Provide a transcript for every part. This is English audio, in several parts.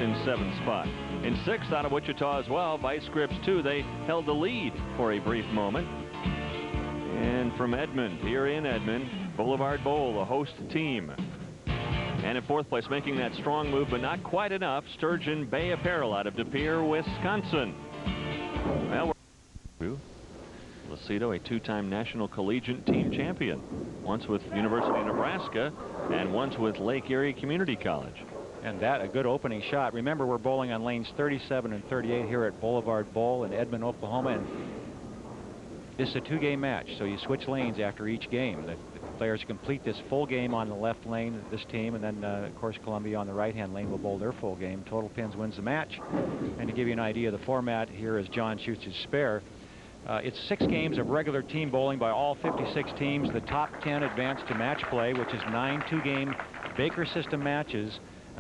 in 7th spot. In 6th out of Wichita as well, Vice Grips 2. They held the lead for a brief moment. And from Edmond, here in Edmond, Boulevard Bowl, the host team. And in 4th place, making that strong move, but not quite enough, Sturgeon Bay Apparel out of De Pere, Wisconsin. Well, Lucido, a 2-time National Collegiate Team champion, once with University of Nebraska and once with Lake Erie Community College. And that a good opening shot. Remember, we're bowling on lanes 37 and 38 here at Boulevard Bowl in Edmond, Oklahoma, and this is a 2-game match, so you switch lanes after each game. The players complete this full game on the left lane, this team, and then of course Columbia on the right-hand lane will bowl their full game. Total pins wins the match. And to give you an idea of the format, here as John shoots his spare, it's 6 games of regular team bowling by all 56 teams. The top 10 advance to match play, which is 9 2-game Baker system matches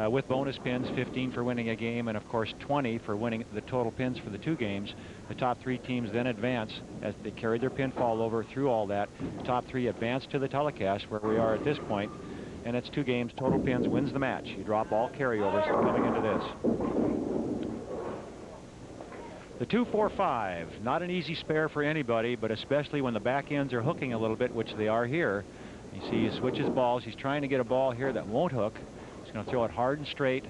with bonus pins, 15 for winning a game, and of course 20 for winning the total pins for the 2 games. The top 3 teams then advance as they carry their pinfall over through all that. The top 3 advance to the telecast, where we are at this point, and it's 2 games. Total pins wins the match. You drop all carryovers coming into this. The 2-4-5, not an easy spare for anybody, but especially when the back ends are hooking a little bit, which they are here. You see he switches balls. He's trying to get a ball here that won't hook. He's going to throw it hard and straight.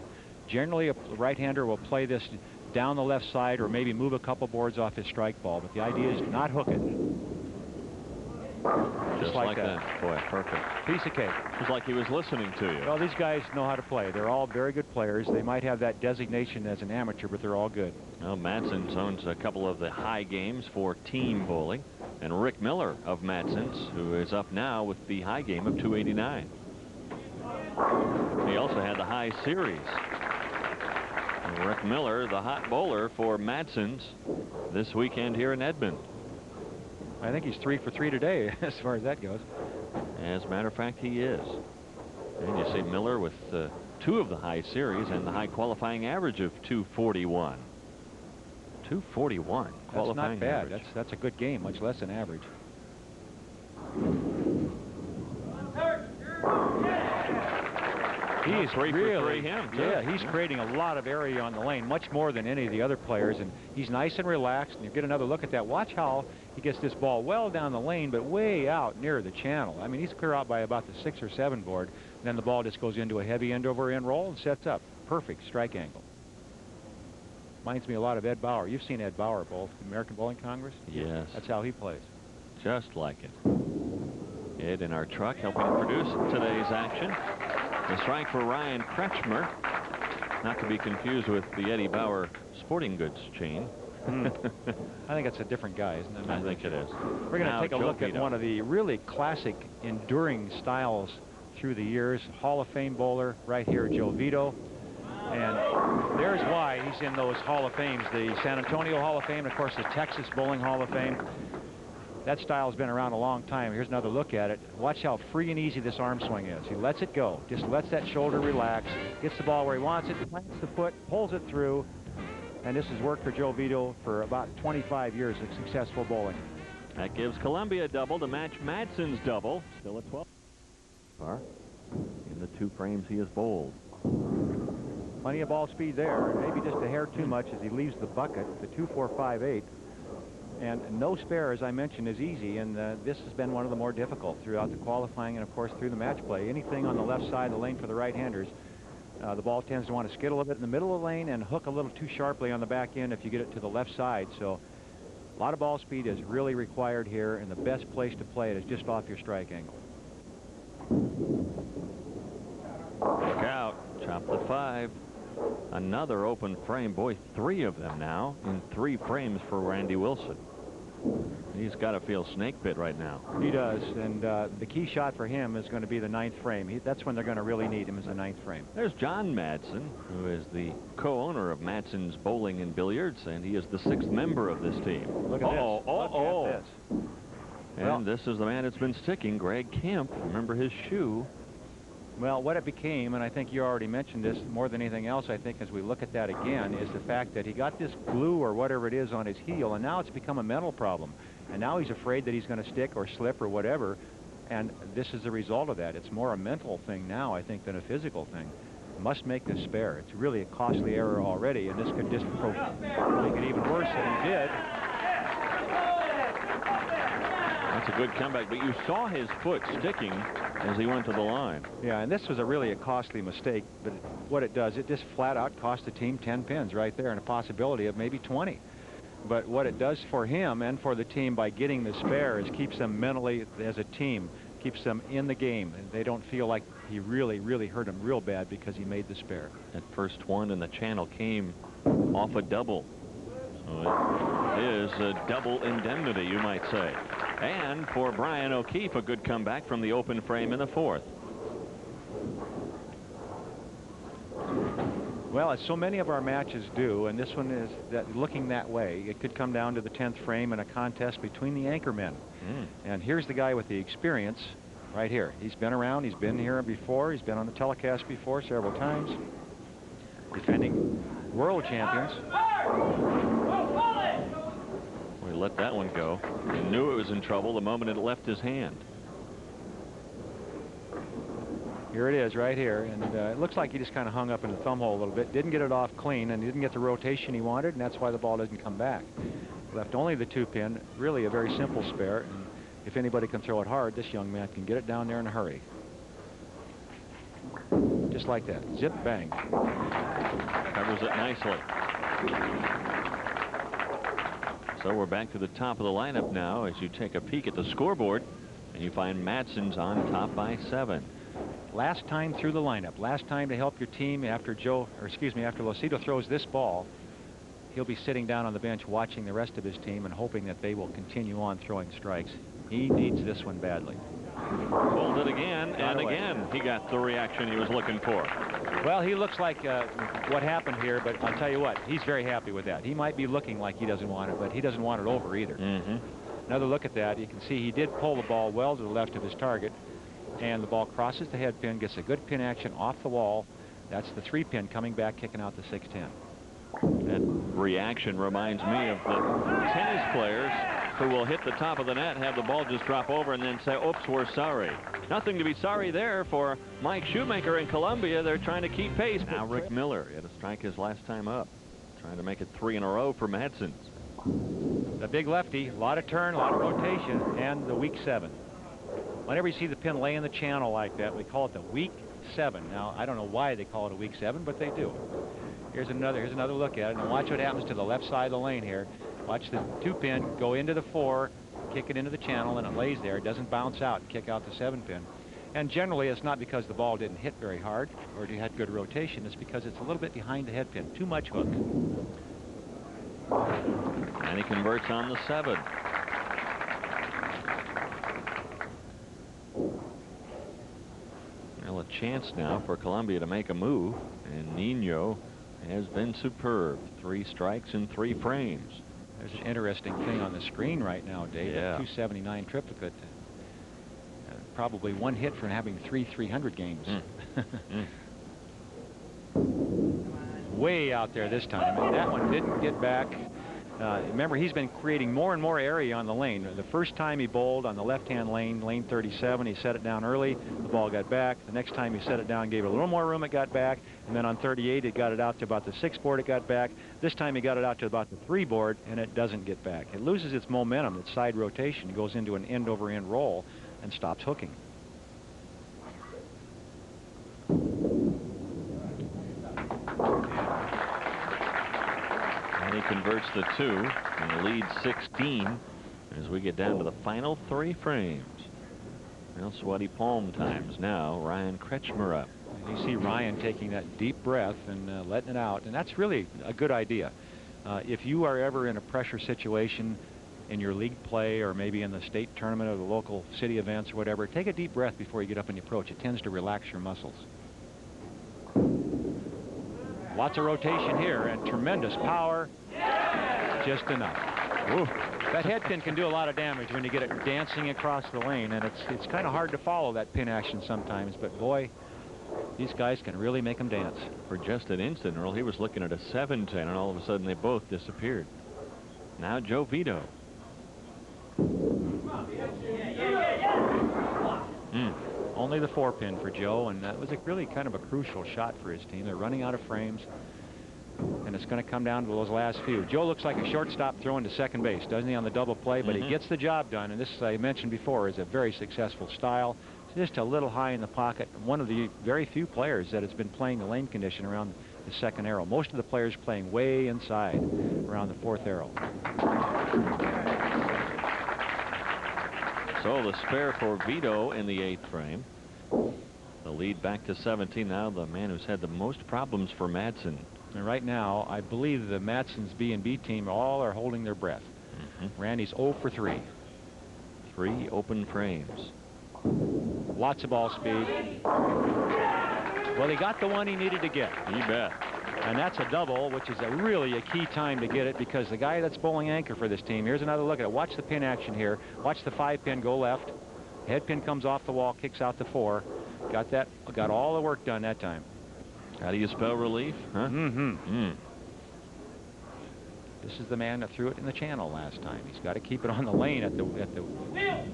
Generally, a right-hander will play this down the left side or maybe move a couple boards off his strike ball, but the idea is to not hook it. Just like that. Boy, perfect. Piece of cake. It's like he was listening to you. Well, these guys know how to play. They're all very good players. They might have that designation as an amateur, but they're all good. Well, Matson's owns a couple of the high games for team bowling. And Rick Miller of Matson's, who is up now with the high game of 289. He also had the high series. And Rick Miller, the hot bowler for Matson's this weekend here in Edmond. I think he's 3 for 3 today as far as that goes. As a matter of fact, he is. And you see Miller with 2 of the high series and the high qualifying average of 241. 241 qualifying. That's not bad. Average. That's a good game, much less than average. He's 3 really, for 3 him, too. yeah, he's creating a lot of area on the lane, much more than any of the other players, and he's nice and relaxed. And you get another look at that. Watch how he gets this ball well down the lane, but way out near the channel. I mean, he's clear out by about the 6 or 7 board. And then the ball just goes into a heavy end over end roll and sets up. Perfect strike angle. Reminds me a lot of Ed Bauer. You've seen Ed Bauer bowl, American Bowling Congress? Yes. That's how he plays. Just like it. Ed in our truck helping to produce today's action. The strike for Ryan Kretschmer, not to be confused with the Eddie Bauer sporting goods chain. I think it's a different guy, isn't it? I think it is. We're going to take a look at one of the really classic enduring styles through the years. Hall of Fame bowler right here, Joe Vito. And there's why he's in those Hall of Fames. The San Antonio Hall of Fame, and of course the Texas Bowling Hall of Fame. That style's been around a long time. Here's another look at it. Watch how free and easy this arm swing is. He lets it go. Just lets that shoulder relax. Gets the ball where he wants it. Plants the foot. Pulls it through. And this has worked for Joe Vito for about 25 years of successful bowling. That gives Columbia a double to match Matson's double. Still at 12. In the 2 frames he has bowled. Plenty of ball speed there. Maybe just a hair too much as he leaves the bucket. The 2-4-5-8. And no spare, as I mentioned, is easy, and this has been one of the more difficult throughout the qualifying and, of course, through the match play. Anything on the left side of the lane for the right-handers, the ball tends to want to skid a little bit in the middle of the lane and hook a little too sharply on the back end if you get it to the left side. So a lot of ball speed is really required here, and the best place to play it is just off your strike angle. Look out. Chop the 5. Another open frame. Boy, 3 of them now in 3 frames for Randy Wilson. He's got to feel snake bit right now. He does, and the key shot for him is going to be the 9th frame. That's when they're going to really need him, is the 9th frame. There's John Madsen, who is the co-owner of Matson's Bowling and Billiards, and he is the 6th member of this team. Look at this. Look at this. And this is the man that's been sticking, Greg Kemp. Remember his shoe. Well, what it became, and I think you already mentioned this more than anything else, I think, as we look at that again, is the fact that he got this glue or whatever it is on his heel, and now it's become a mental problem. And now he's afraid that he's going to stick or slip or whatever, and this is the result of that. It's more a mental thing now, I think, than a physical thing. must make the spare. It's really a costly error already, and this could just make it even worse than he did. That's a good comeback, but you saw his foot sticking as he went to the line. Yeah, and this was really a costly mistake, but what it does, it just flat out cost the team 10 pins right there and a possibility of maybe 20. But what it does for him and for the team by getting the spare is keeps them mentally as a team, keeps them in the game, and they don't feel like he really hurt them real bad because he made the spare. That first one in the channel came off a double. So it is a double indemnity, you might say. And for Brian O'Keefe, a good comeback from the open frame in the fourth. Well, as so many of our matches do, and this one is looking that way, it could come down to the 10th frame in a contest between the anchor men. And here's the guy with the experience right here. He's been around. He's been here before. He's been on the telecast before several times. Defending world champions. We let that one go. He knew it was in trouble the moment it left his hand. Here it is right here, and it looks like he just kind of hung up in the thumb hole a little bit. Didn't get it off clean, and didn't get the rotation he wanted, and that's why the ball doesn't come back. Left only the 2-pin. Really a very simple spare, and if anybody can throw it hard, this young man can get it down there in a hurry. Just like that. Zip, bang. Covers it nicely. So we're back to the top of the lineup now as you take a peek at the scoreboard, and you find Madsen's on top by 7. Last time through the lineup, last time to help your team after after Losito throws this ball, he'll be sitting down on the bench watching the rest of his team and hoping that they will continue on throwing strikes. He needs this one badly. Pulled it again, and again he got the reaction he was looking for. Well, he looks like what happened here, but I'll tell you what, he's very happy with that. He might be looking like he doesn't want it, but he doesn't want it over either. Another look at that, you can see he did pull the ball well to the left of his target, and the ball crosses the head pin, gets a good pin action off the wall. That's the 3-pin coming back, kicking out the 6-10. That reaction reminds me of the tennis players who will hit the top of the net, have the ball just drop over, and then say, oops, we're sorry. Nothing to be sorry there for Mike Shoemaker in Columbia. They're trying to keep pace. Now Rick Miller had a strike his last time up, trying to make it 3 in a row for Madsen. The big lefty, a lot of turn, a lot of rotation, and the weak 7. Whenever you see the pin lay in the channel like that, we call it the weak 7. Now, I don't know why they call it a weak 7, but they do. Here's another look at it. Now watch what happens to the left side of the lane here. Watch the 2-pin go into the 4, kick it into the channel, and it lays there. It doesn't bounce out and kick out the 7-pin. And generally, it's not because the ball didn't hit very hard or you had good rotation. It's because it's a little bit behind the head pin. Too much hook. And he converts on the 7. Well, a chance now for Columbia to make a move, and Nino has been superb. 3 strikes in 3 frames. There's an interesting thing on the screen right now, Dave. Yeah. 279 triplicate. Probably one hit for having 3 300 games. Way out there this time, and that one didn't get back. Remember, he's been creating more and more area on the lane. The first time he bowled on the left-hand lane, lane 37, he set it down early. The ball got back. The next time he set it down, gave it a little more room, it got back. And then on 38, it got it out to about the 6 board, it got back. This time he got it out to about the 3 board, and it doesn't get back. It loses its momentum, its side rotation. It goes into an end-over-end roll and stops hooking. He converts the 2 and leads 16 as we get down to the final 3 frames. Real sweaty palm times now. Ryan Kretschmer up. You see Ryan taking that deep breath and letting it out, and that's really a good idea. If you are ever in a pressure situation in your league play or maybe in the state tournament or the local city events or whatever, take a deep breath before you get up and you approach. It tends to relax your muscles. Lots of rotation here and tremendous power. Just enough. Ooh. That head pin can do a lot of damage when you get it dancing across the lane, and it's kind of hard to follow that pin action sometimes, but boy, these guys can really make them dance. For just an instant, Earl, he was looking at a 7-10, and all of a sudden they both disappeared. Now Joe Vito. Only the 4-pin for Joe, and that was really kind of a crucial shot for his team. They're running out of frames, and it's going to come down to those last few. Joe looks like a shortstop throwing to second base, doesn't he, on the double play? But he gets the job done, and this, I mentioned before, is a very successful style. It's just a little high in the pocket. One of the very few players that has been playing the lane condition around the second arrow. Most of the players playing way inside around the 4th arrow. So the spare for Vito in the 8th frame. The lead back to 17 now. The man who's had the most problems for Madsen. And right now, I believe the Madsen's B&B team all are holding their breath. Randy's 0 for 3. 3 open frames. Lots of ball speed. Well, he got the one he needed to get. You bet. And that's a double, which is really a key time to get it, because the guy that's bowling anchor for this team, here's another look at it. Watch the pin action here. Watch the 5-pin go left. Head pin comes off the wall, kicks out the 4. Got that. Got all the work done that time. How do you spell relief? Huh? This is the man that threw it in the channel last time. He's got to keep it on the lane at the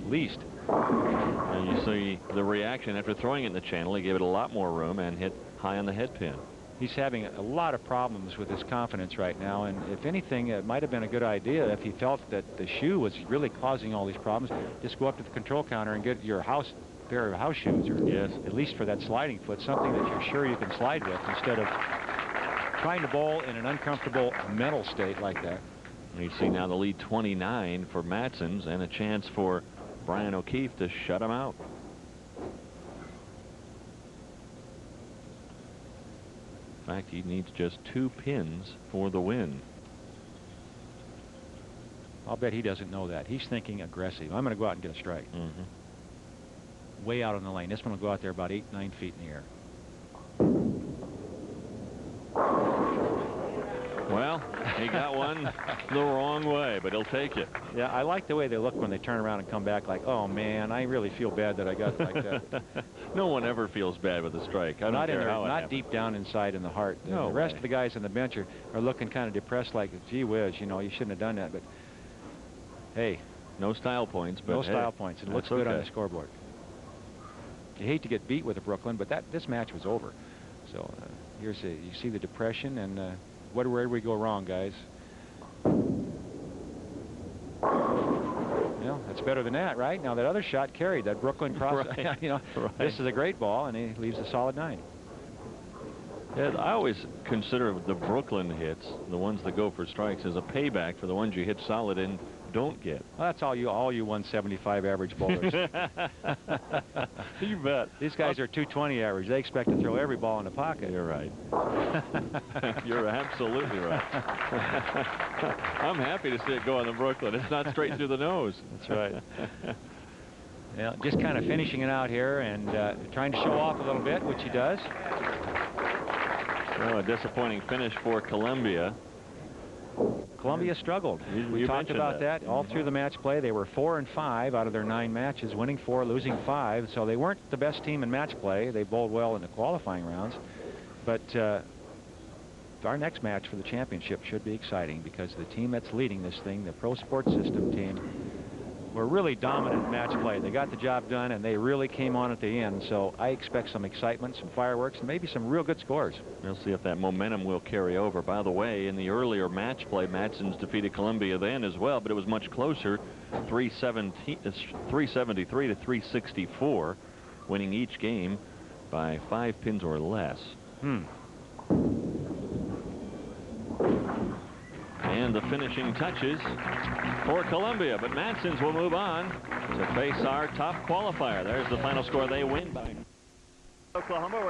least. And you see the reaction after throwing it in the channel. He gave it a lot more room and hit high on the head pin. He's having a lot of problems with his confidence right now, and if anything, it might have been a good idea if he felt that the shoe was really causing all these problems. Just go up to the control counter and get your pair of house shoes, or at least for that sliding foot, something that you're sure you can slide with, instead of trying to bowl in an uncomfortable mental state like that. You see now the lead 29 for Madsen's, and a chance for Brian O'Keefe to shut him out. In fact, he needs just 2 pins for the win. I'll bet he doesn't know that. He's thinking aggressive. I'm going to go out and get a strike. Way out on the lane. This one will go out there about 8-9 feet in the air. Well, he got one the wrong way, but he'll take it. Yeah, I like the way they look when they turn around and come back like, oh man, I really feel bad that I got like that. No one ever feels bad with a strike. I don't care how it not happens. deep down inside in the heart. No the rest way. of the guys on the bench are looking kind of depressed, like, gee whiz, you know, you shouldn't have done that. But hey, no style points. But no hey, style points. It looks good on the scoreboard. You hate to get beat with a Brooklyn, but this match was over. So you see the depression, and where did we go wrong, guys? You know, that's better than that, right? Now that other shot carried, that Brooklyn cross. Right. You know, this is a great ball, and he leaves a solid 9. Yeah, I always consider the Brooklyn hits, the ones that go for strikes, as a payback for the ones you hit solid and don't get. Well, that's all you 175 average bowlers. You bet. These guys are 220 average. They expect to throw every ball in the pocket. You're right. You're absolutely right. I'm happy to see it go on the Brooklyn. It's not straight through the nose. That's right. Yeah, just kind of finishing it out here and trying to show off a little bit, which he does. So a disappointing finish for Columbia. Columbia struggled. We talked about that all through the match play. They were 4-5 out of their 9 matches, winning 4, losing 5. So they weren't the best team in match play. They bowled well in the qualifying rounds. But our next match for the championship should be exciting, because the team that's leading this thing, the Pro Sports System team, were really dominant in match play. They got the job done, and they really came on at the end. So I expect some excitement, some fireworks, and maybe some real good scores. We'll see if that momentum will carry over. By the way, in the earlier match play, Madsen's defeated Columbia then as well, but it was much closer, 373 to 364, winning each game by 5 pins or less. And the finishing touches for Columbia, but Madsen's will move on to face our top qualifier. There's the final score. They win by Oklahoma.